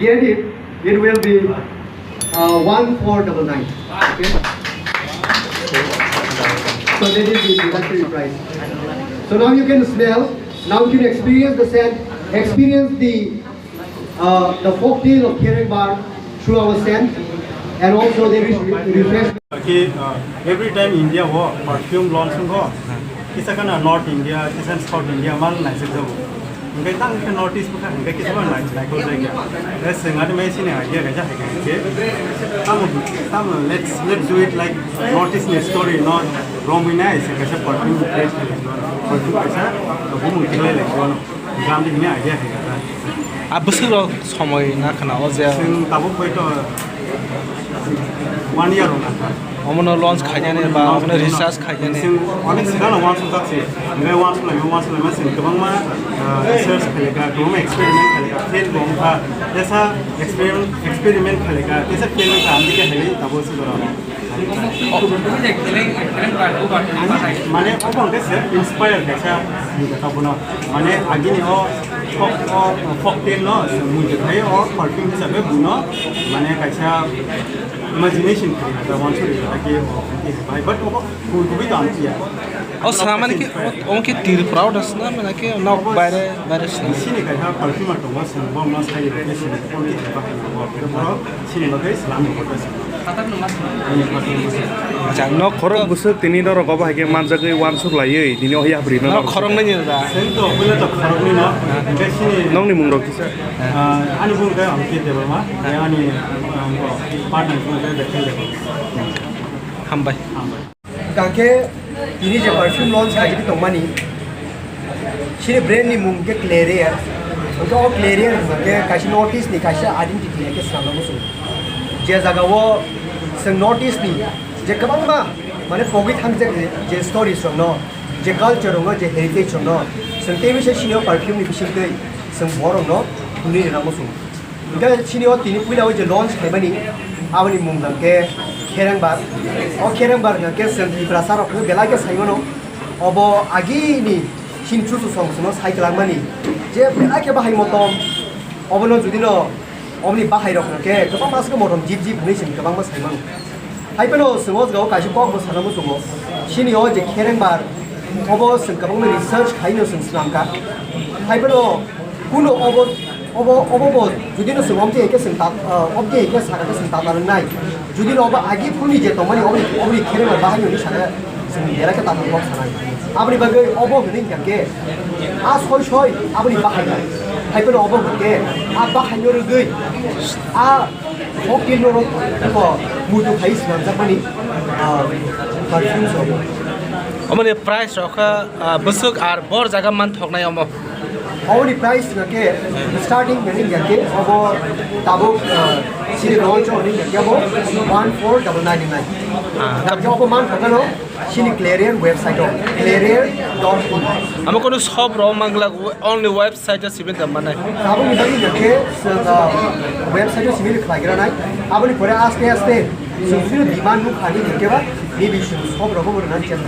guaranteed it will be 1499. Okay. So that is the luxury price. So now you can smell. Now you can experience the scent. Experience the folktale of Kering Bar through our scent, and also the refreshment. Okay, every time India war perfume launch go, kita kan North India, kita South India man naik saja. Mungkin tang kita notice bukan, mungkin kita mana naik kau saja. Let's say ada macam ni idea kerja okay. Let's do it like notice the story, not romanize. Kerja perfume place perfume kerja, aku mungkin lelak jono. Gambar ni idea kerja. Abisiro সময় না খানা ও যে তাবো কইতো 1 year on that. অমন launch খাইজানে বা অমন research খাইজানে অনেক সিগানো once যাচ্ছে নে ওয়ান্স না মেসিন गोबां मा रिसर्च खालेगा गोबां एक्सपेरिमेंट खालेगा फेल गोंखा ऐसा एक्सपेरिमेंट खालेगा ऐसा फेल काम दिखे हेले तबो सिगरा माने ओपन देसे इंस्पायर कैसा तबनो माने आगिनि ओ फकटेल न मुझे थाय और परफ्यूम हिसाबै बुनो माने कैसा imagination the one to like but who be done here ও সামান কি ওকে টির প্রাউড আছে না মানে কি না বাইরে বাইরে সিনি কাইহা পারফিউম তো ওয়াস বম মাস হাই রেপুটেশন কোনটি বাকি বড় সিনি লগে সালাম করতেছে আচ্ছা ন খরক বুসু তিনি দর গবা হাইকে মানজাকে ওয়ান সুক লাইयै দিনি অহিয়া ব্রিনা ন খরং নাই দা সেন তো বলে তো খরক নি ন সিনি নংনি মুং রকিসা আনি বুং কা আমি কে দেবা মা আনি পার্টনার বুং কা দেখে দেখো হামবাই Gangke ini je perfume launch kaji di tomani. Sini brand ni mungkin Clarier. Untuk all Clarier mungkin kasih notice ni kasih identity ni ke sama musuh. Je jaga wo seng notice ni. Je kemang ma mana pogi thang je story song no. Je culture no je heritage song no. Seng temi se sini perfume ni bising tu seng borong no. Ini nama musuh. Jika sini tini pula je launch kaji ni. Awak ni mungkin ke Kering Bar, Kering Bar ni ke sendiri perasaan aku belai ke saya mana, abo agi ni cincu tu semua saya kelang mana ni, je belai ke bahaya motom, abo no jadi no, abo ni bahaya rok ke, kebang mas ke motom jeep ni sini kebang mas saya mana, hai pun semua segala kasih kau mas sana mas semua, sini je Kering Bar, abo kebang ni research kai no senang hai pun kuno abo jadi no semua objek ke sentak, objek ke sana ke sentak dalam naik. যদি নবা আগে funny যেত মানে অবলি খেলে বাহাই নি সারা এরা কে তাতে box নাই আপনি বাগে অবগ নেই কে আ ছয় ছয় আপনি বাহাই নাই হাইপেন অবগ কে আ বাহাই নর গই আ ফকিল নর কো মুদু খাইস না মানে পারফিউম সব অমনে প্রাইস রাখা বসুক আর বড় জায়গা মান ঠকনাই অম Already price ke starting meaning ke abo tabo sini launch meaning ke abo 1499. Tapi abo man kagano sini Clarier website o clarier.com. Amo kono shop ro mangla only website just even the mana. Tabo ni bagi ke website o sini khlai gira nai. Abo ni pore aste sini demand nu khali ke ba ni bisu shop ro bo nan chen.